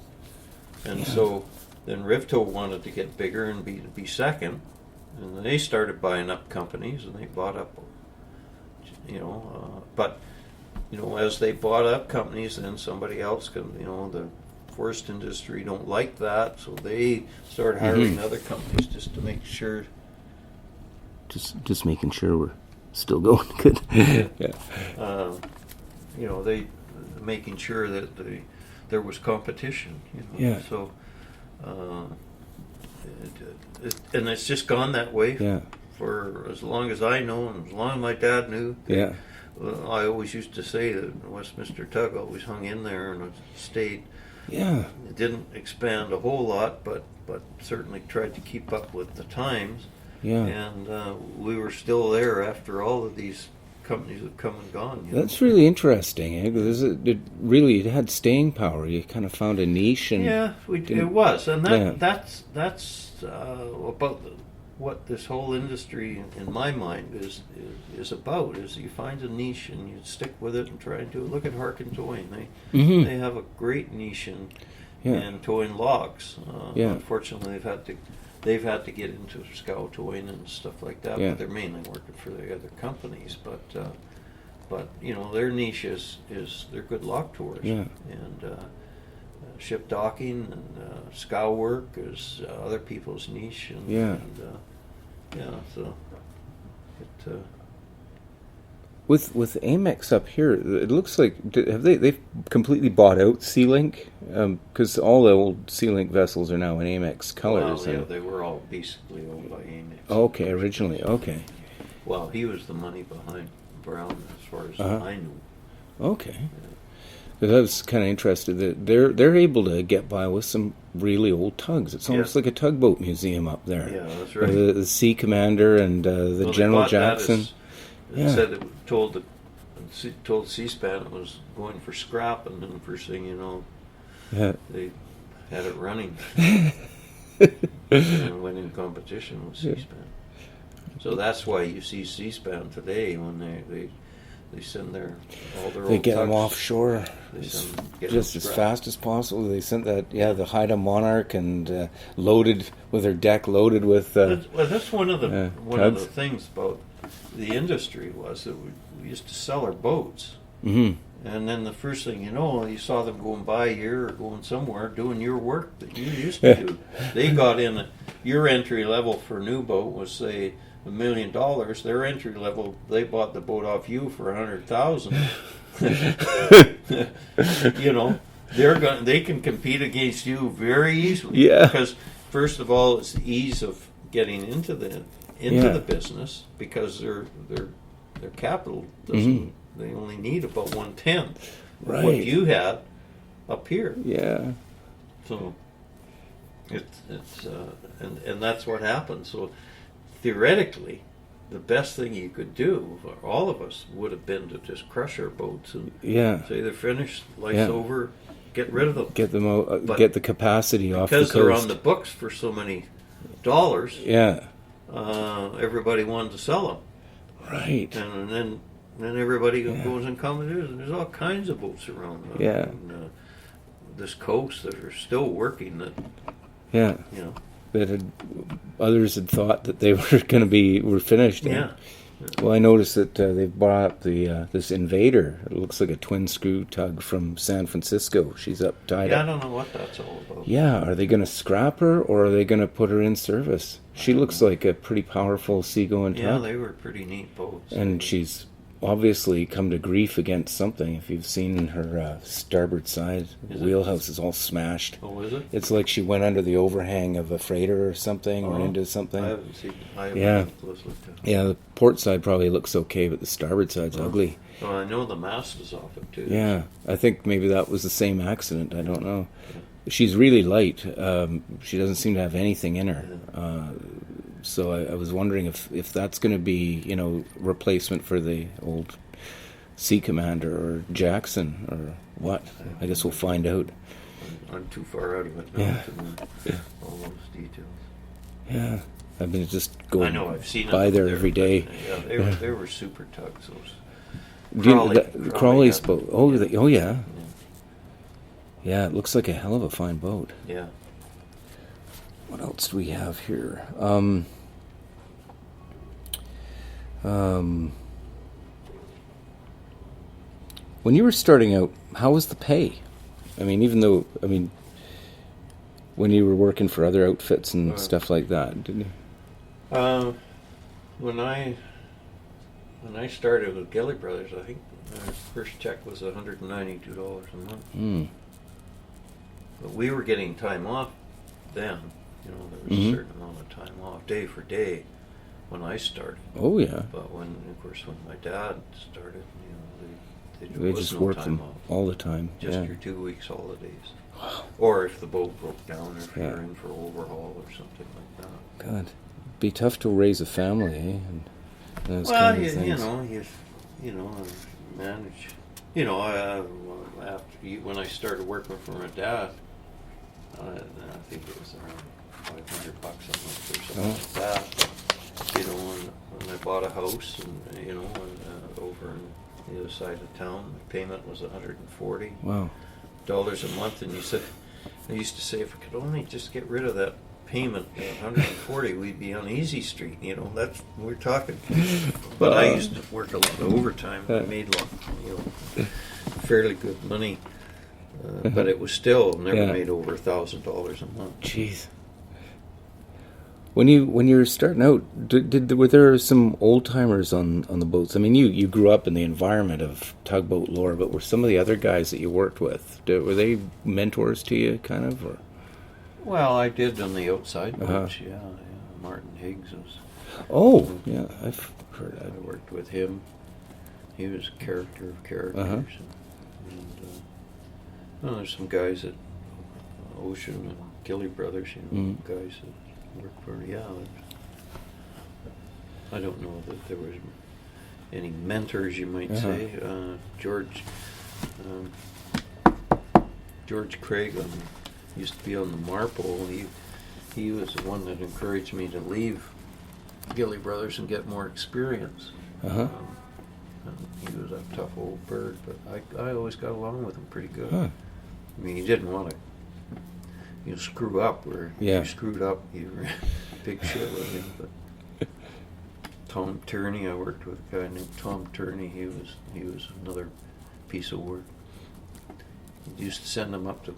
and so then Rivtow wanted to get bigger and be second, and they started buying up companies, and they bought up, but as they bought up companies, then somebody else the forest industry don't like that, so they started hiring other companies just to make sure. Just making sure we're still going good. They making sure that there was competition. So, and it's just gone that way for as long as I know, and as long as my dad knew. I always used to say that Westminster Tug always hung in there and stayed. It didn't expand a whole lot, but certainly tried to keep up with the times. And we were still there after all of these companies had come and gone. That's really interesting, because it had staying power. You kind of found a niche, and it was, and that's about what this whole industry, in my mind, is about. Is you find a niche and you stick with it and try and do it. Look at Harkin Towing; they have a great niche in towing logs. Unfortunately, they've had to get into scow towing and stuff like that, but they're mainly working for the other companies. But their niche is they're good log towers, and ship docking and scow work is other people's niche, so it. With Amex up here, it looks like they've completely bought out Sea-Link, because all the old Sea-Link vessels are now in Amex colors. Well, they were all basically owned by Amex. Okay, originally, okay. Well, he was the money behind Brown, as far as I knew. Okay. Because I was kind of interested that they're able to get by with some really old tugs. It's almost like a tugboat museum up there. Yeah, that's right. The Sea Commander and the General Jackson. Said it told C-SPAN it was going for scrap, and then first thing you know, they had it running and went in competition with C-SPAN. So that's why you see C-SPAN today when they send all their they old get tugs, them offshore just as fast as possible. They sent the Haida Monarch and loaded with their deck loaded with. That's one of the things about the industry was that we used to sell our boats, Mm-hmm. And then the first thing you know, you saw them going by here or going somewhere doing your work that you used to do. They got in. Your entry level for a new boat was, say, $1 million. Their entry level, they bought the boat off you for $100,000. You know, they can compete against you very easily. Yeah. Because first of all, it's the ease of getting into the business, because their capital doesn't. They only need about 1/10 of what you had up here. Yeah. So it's and that's what happened. So theoretically, the best thing you could do for all of us would have been to just crush our boats and say they're finished, life's over, get rid of them, get them out, get the capacity off the coast. Because they're on the books for so many dollars. Yeah. Everybody wanted to sell them. Right. And then everybody goes and comes. There's all kinds of boats around. This coast that are still working. That others had thought that they were finished. Yeah. Well, I noticed that they've brought up this Invader. It looks like a twin screw tug from San Francisco. She's tied up. I don't know what that's all about. Yeah, are they going to scrap her or are they going to put her in service? She looks like a pretty powerful seagoing tug. Yeah, they were pretty neat boats. And she's obviously come to grief against something. If you've seen her starboard side, wheelhouse is all smashed. Oh, is it? It's like she went under the overhang of a freighter or something, or into something. I haven't seen. I haven't close looked at it. Yeah, the port side probably looks okay, but the starboard side's ugly. Well, I know the mast is off it too. Yeah, I think maybe that was the same accident. I don't know. She's really light. She doesn't seem to have anything in her. So I was wondering if that's going to be, replacement for the old Sea Commander or Jackson or what. I guess we'll find out. I'm too far out of it now to know all those details. Yeah, I've been just going I know, I've seen by there every day. Yeah, they were super tugs. Those Crawley's boat. Oh yeah. Yeah, it looks like a hell of a fine boat. Yeah. What else do we have here? When you were starting out, how was the pay? I mean, when you were working for other outfits and stuff like that, didn't you? When I started with Gilly Brothers, I think my first check was $192 a month. But we were getting time off then. There was a certain amount of time off, day for day, when I started. Oh yeah. But when my dad started, they just worked them all the time. Just your 2 weeks holidays. Wow. Or if the boat broke down, or if you're in for overhaul or something like that. God, it'd be tough to raise a family, eh? And those well, kind of things. Manage. After when I started working for my dad, I think it was around $500 a month or something like that. When I bought a house and over on the other side of town, the payment was $140 dollars a month, and I used to say, if I could only just get rid of that payment at $140, we'd be on Easy Street. We're talking. But I used to work a lot of overtime. I made fairly good money, but it was still never made over $1,000 a month. Jeez. When you were starting out, were there some old timers on the boats? I mean, you grew up in the environment of tugboat lore, but were some of the other guys that you worked with, were they mentors to you, kind of? Or? Well, I did on the outside boats. Yeah. Martin Higgs was. Oh, yeah, I've heard that. I worked with him. He was a character of characters, and there's some guys at Ocean and Gilly Brothers, guys that worked for, I don't know that there was any mentors, you might say. George Craig used to be on the Marpole. He was the one that encouraged me to leave Gilly Brothers and get more experience. He was a tough old bird, but I always got along with him pretty good. I mean, he didn't want to screw up, where if you screwed up, you were big shit with him. But Tom Turney, I worked with a guy named Tom Turney. He was another piece of work. We used to send them up to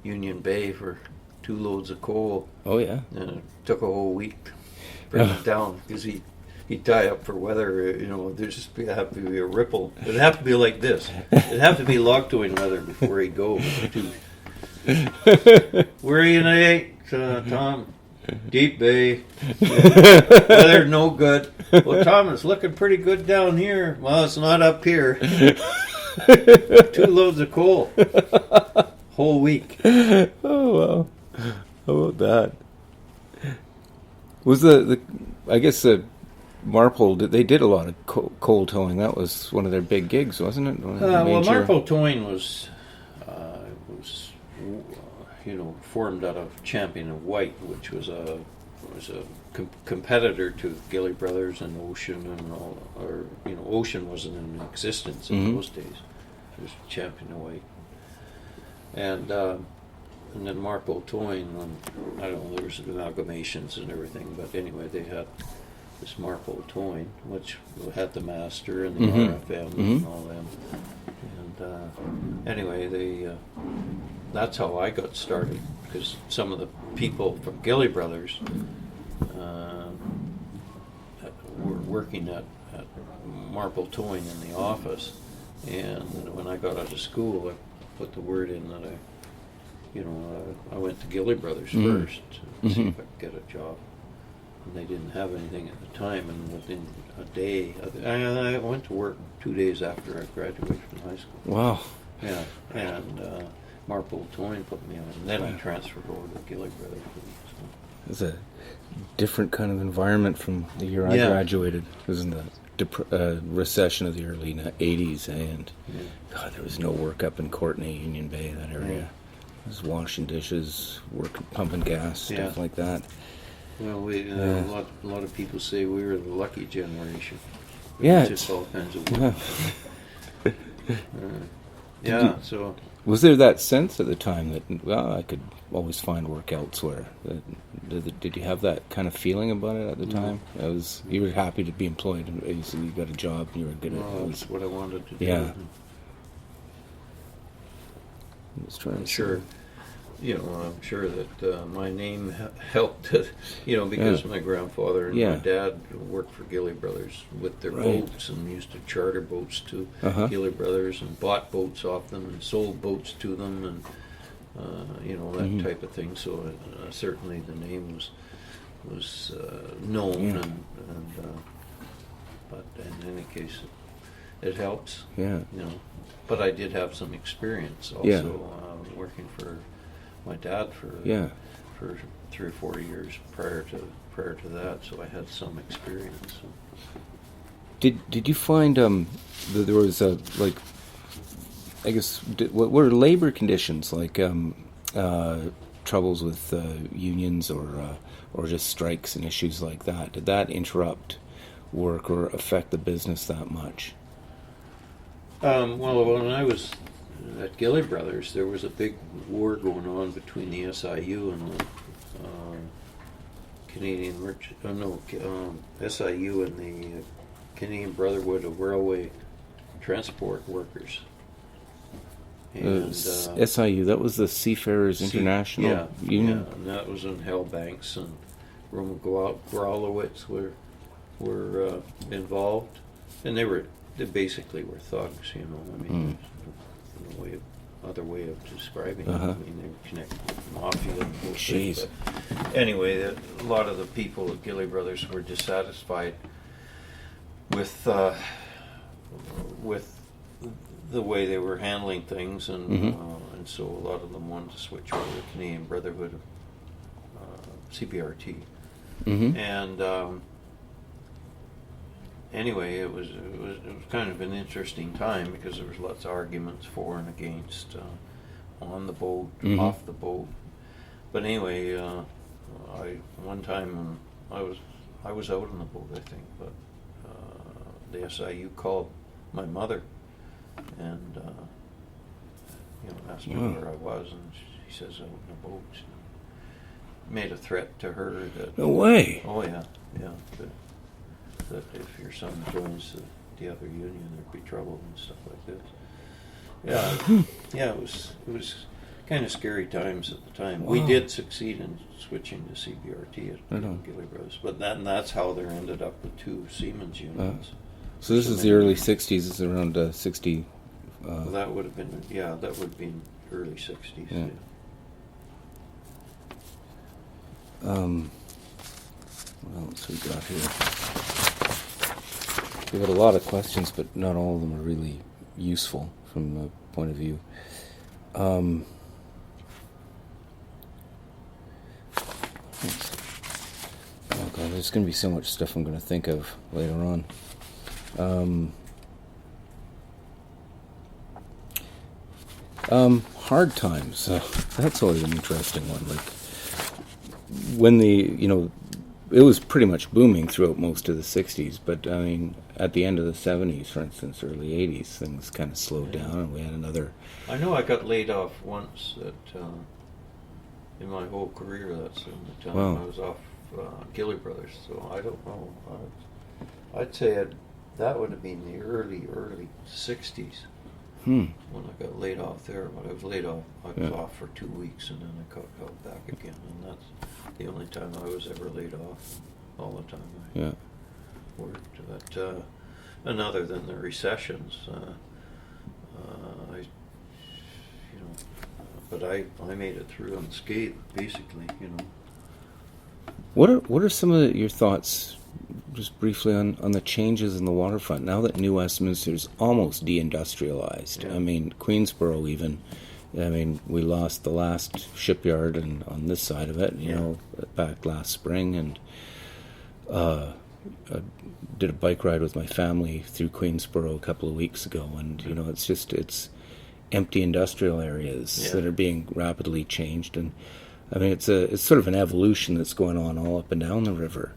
Union Bay for 2 loads of coal. Oh yeah. And it took a whole week to bring it down because he'd tie up for weather. There's just have to be a ripple. It'd have to be like this. It'd have to be log towing weather before he'd go. Where are you tonight, Tom? Deep Bay. Weather no good. Well, Tom, it's looking pretty good down here. Well, it's not up here. 2 loads of coal. Whole week. Oh well. How about that? Was the I guess the Marpole they did a lot of coal towing. That was one of their big gigs, wasn't it? Well, Marpole Towing was formed out of Champion and White, which was a competitor to Gilly Brothers and Ocean and all. Or Ocean wasn't in existence in those days. It was Champion and White, and then Marpole Towing. I don't know. There was amalgamations and everything, but anyway, they had this Marpole Towing, which had the Master and the RFM and all them. And anyway, that's how I got started, because some of the people from Gilly Brothers were working at Marpole Towing in the office, and when I got out of school, I put the word in that I went to Gilly Brothers first to see if I could get a job. And they didn't have anything at the time, and within a day, I went to work 2 days after I graduated from high school. Wow. Yeah, and Marpole Towing put me on, and then I transferred over to Gilly Brothers. It was a different kind of environment from the year I graduated. It was in the recession of the early 80s, and God, there was no work up in Courtenay, Union Bay, that area. It was washing dishes, pumping gas, stuff like that. Well, a lot of people say we were the lucky generation. Yeah, just all kinds of work. So was there that sense at the time that I could always find work elsewhere? Did you have that kind of feeling about it at the time? You were happy to be employed, and you got a job, and you were good at it. That's what I wanted to do. Yeah. Sure. I'm sure that my name helped, because my grandfather and my dad worked for Gilly Brothers with their boats, and used to charter boats to Gilly Brothers, and bought boats off them and sold boats to them, and that type of thing. So certainly the name was known, but in any case, it helps. Yeah. But I did have some experience also working for my dad for 3 or 4 years prior to that, so I had some experience. Did you find that there was what were labor conditions like troubles with unions or just strikes and issues like that? Did that interrupt work or affect the business that much? Well, when I was at Gilly Brothers, there was a big war going on between the SIU and the SIU and the Canadian Brotherhood of Railway Transport Workers. And SIU, that was the Seafarers International Union. Yeah, and that was in Hellbanks, and Roman Grolowitz were involved, and they basically were thugs, other way of describing it. I mean, they were connected with mafia and bullshit. But anyway, a lot of the people at Gilly Brothers were dissatisfied with the way they were handling things, and so a lot of them wanted to switch over to the Canadian Brotherhood of CBRT. And anyway, it was kind of an interesting time, because there was lots of arguments for and against, on the boat, off the boat. But anyway, one time I was out on the boat, I think, but the SIU called my mother and asked me where I was, and she says out on the boat. She made a threat to her that. No way. Oh yeah. That if your son joins the other union, there'd be trouble and stuff like this. Yeah, it was kind of scary times at the time. Wow. We did succeed in switching to CBRT at Right on. Gilly Brothers, but that's how there ended up with 2 Siemens units. So this is the early 60s. It's around 60. Well, that would have been early 60s. Yeah. What else we got here? We got a lot of questions, but not all of them are really useful from a point of view. Oh god, there's going to be so much stuff I'm going to think of later on. Hard times. That's always an interesting one. Like when it was pretty much booming throughout most of the 60s, but I mean, at the end of the 70s, for instance, early 80s, things kind of slowed down, and we had another. I know I got laid off once in my whole career. That's in the time Wow. I was off Gilly Brothers. So I don't know. I'd say that would have been the early 60s when I got laid off there. But I was laid off. I was off for 2 weeks, and then I got called back again, and that's the only time I was ever laid off. All the time I worked. But and other than the recessions, but I made it through unscathed, basically. What are some of your thoughts, just briefly, on the changes in the waterfront now that New Westminster's almost deindustrialized? Yeah. I mean, Queensboro even. I mean, we lost the last shipyard on this side of it, back last spring, and I did a bike ride with my family through Queensboro a couple of weeks ago, and it's empty industrial areas that are being rapidly changed, and I mean it's sort of an evolution that's going on all up and down the river.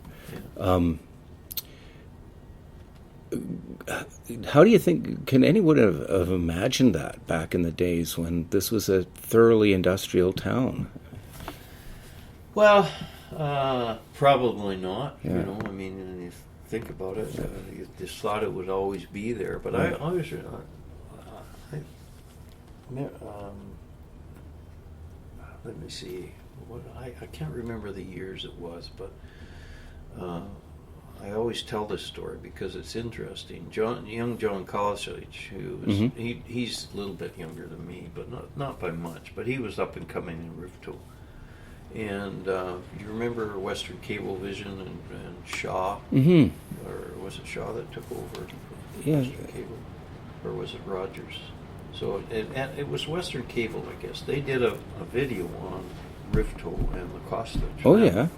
How do you think, can anyone have imagined that back in the days when this was a thoroughly industrial town? Well, probably not. Yeah. I mean, when you think about it, you just thought it would always be there. But I always, let me see. I can't remember the years it was, but I always tell this story because it's interesting. Young John College, who was, he's a little bit younger than me, but not by much. But he was up and coming in Rifto. And you remember Western Cablevision and Shaw? Mm-hmm. Or was it Shaw that took over Western Cable? Or was it Rogers? So it was Western Cable, I guess. They did a video on Rifto and the Costa. Oh, yeah.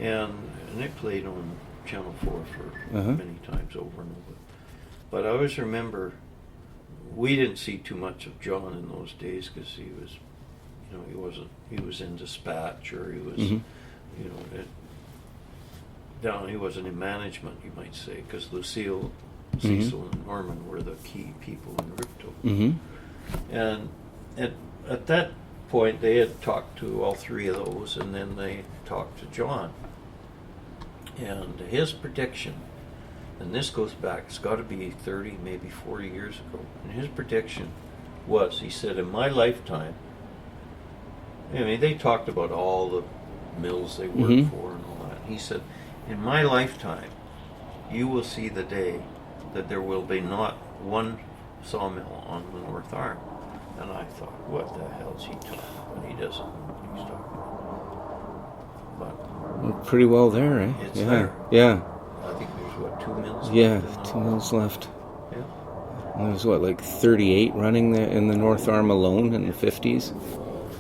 And it played on Channel 4 for many times over and over. But I always remember we didn't see too much of John in those days because he was, he was in dispatch, or he was, he wasn't in management, you might say, because Lucille, Cecil, and Norman were the key people in Rifto. And at that point, they had talked to all three of those, and then they talked to John. And his prediction, and this goes back, it's got to be 30, maybe 40 years ago, and his prediction was, he said, in my lifetime, I mean, they talked about all the mills they worked for and all that. He said, in my lifetime, you will see the day that there will be not one sawmill on the North Arm. And I thought, what the hell is he talking about? He doesn't know what he's talking about. But We're pretty well there, eh? It's there. Yeah. I think there's, 2 mills left? Yeah, 2 mills left. Yeah. And there's like 38 running there in the North Arm alone in the 50s.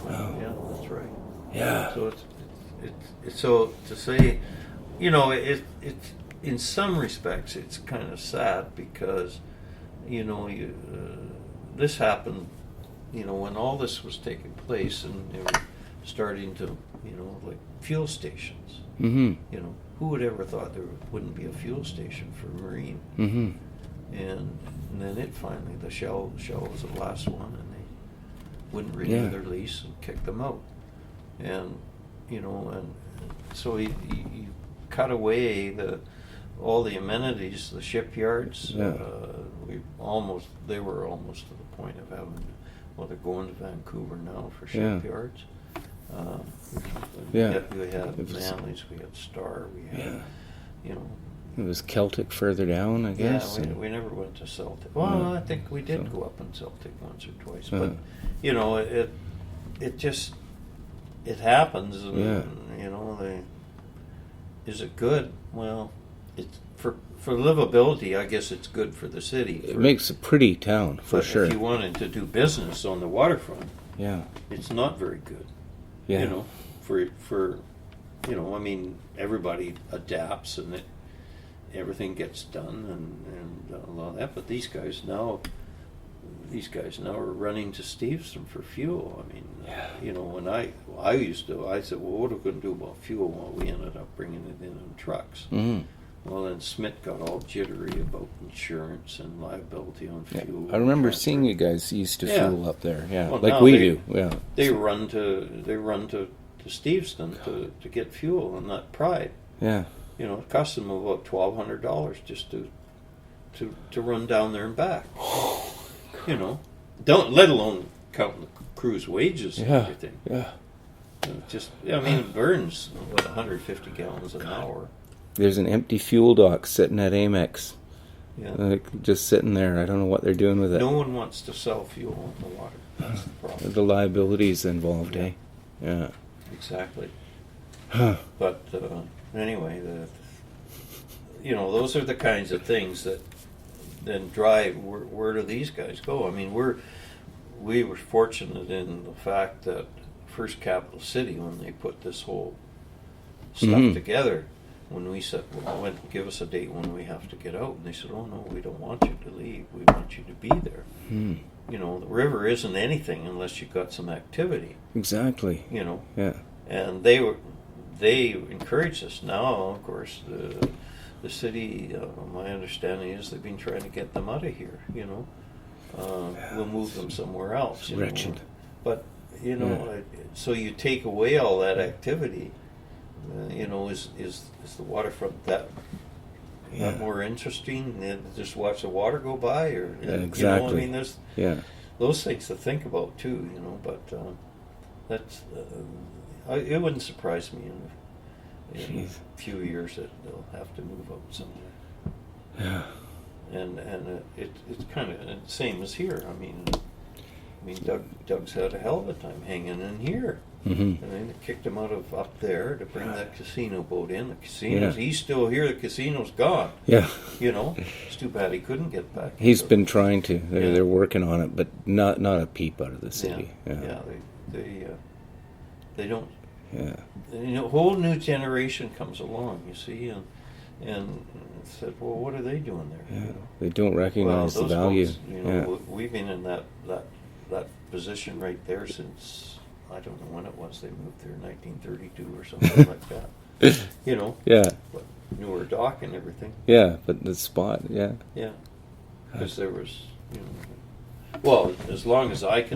Oh. Yeah, that's right. Yeah. So it's so to say, it's in some respects it's kind of sad because, this happened, when all this was taking place and they were starting to, like fuel stations. Who would ever thought there wouldn't be a fuel station for Marine? And then it finally, the Shell was the last one, and they wouldn't renew their lease and kicked them out. And and so you cut away all the amenities, the shipyards. We they were almost to the point of having, well, they're going to Vancouver now for Yeah. shipyards. Yeah. We had It was- Manly's, we had Star, we had, Yeah. you know. It was Celtic further down, I guess. Yeah, and- we never went to Celtic. Well, I think we did go up in Celtic once or twice, Uh-huh. but you know, it just it happens. And, Yeah. You know, is it good? Well, it's for livability. I guess it's good for the city. It makes a pretty town, for But sure. if you wanted to do business on the waterfront, Yeah. it's not very good. Yeah. You know, for you know, I mean, everybody adapts and everything gets done and a lot of that. But these guys now are running to Steveston for fuel. I mean, you know, when I said, well, what are we going to do about fuel? Well, we ended up bringing it in trucks. Mm. Well, then Smith got all jittery about insurance and liability on Yeah. fuel. I remember transfer. seeing you guys used to Yeah. fuel up there. Yeah, Well, like now we they- do. Yeah. They run to Steveston to get fuel on that Pride. Yeah. You know, it cost them about $1,200 just to run down there and back. You know, don't let alone counting the crew's wages and Yeah. everything. Yeah. Just, I mean, it burns about 150 gallons an hour. There's an empty fuel dock sitting at Amex. Yeah. Like, just sitting there. I don't know what they're doing with it. No one wants to sell fuel on the water. That's the problem. The liabilities involved, eh? Yeah. Exactly. Huh. But anyway, you know, those are the kinds of things that then drive where do these guys go? I mean, we were fortunate in the fact that First Capital City, when they put this whole stuff Mhm. together, when we said, well, give us a date when we have to get out, and they said, oh no, we don't want you to leave. We want you to be there. Hmm. You know, the river isn't anything unless you've got some activity. Exactly. You know. Yeah. And they encourage us. Now, of course, the city, my understanding is they've been trying to get them out of here, you know. We'll move them somewhere else. You Wretched. know. But, you know, so you take away all that activity, you know, is the waterfront that more interesting than just watch the water go by? Or Yeah, You know, exactly. I mean, there's Yeah. those things to think about too, you know, but that's it wouldn't surprise me in a Jeez. few years that they'll have to move out somewhere. Yeah. And it's kind of the same as here. I mean, Doug's had a hell of a time hanging in here. Mm-hmm. And then they kicked him out of up there to bring that casino boat in. The casino's, Yeah. he's still here. The casino's gone. Yeah. You know, it's too bad he couldn't get back. He's So- been trying to. They're, Yeah. they're working on it, but not a peep out of the city. Yeah, they don't. Yeah. You know, a whole new generation comes along. You see, and said, well, what are they doing there? Yeah. You know? They don't recognize the those value. folks, you know, we've been in that position right there since I don't know when it was. They moved there in 1932 or something like that. You know, Yeah. but newer dock and everything. Yeah. But the spot. Yeah. Yeah, because there was, you know, well, as long as I've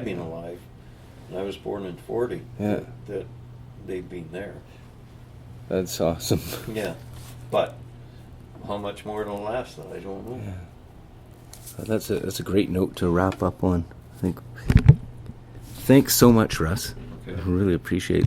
been alive, and I was born in 40, Yeah. that they've been there. That's awesome. Yeah, but how much more it'll last, I don't know. Yeah. That's a great note to wrap up on. I think. Thanks so much, Russ. Okay. I really appreciate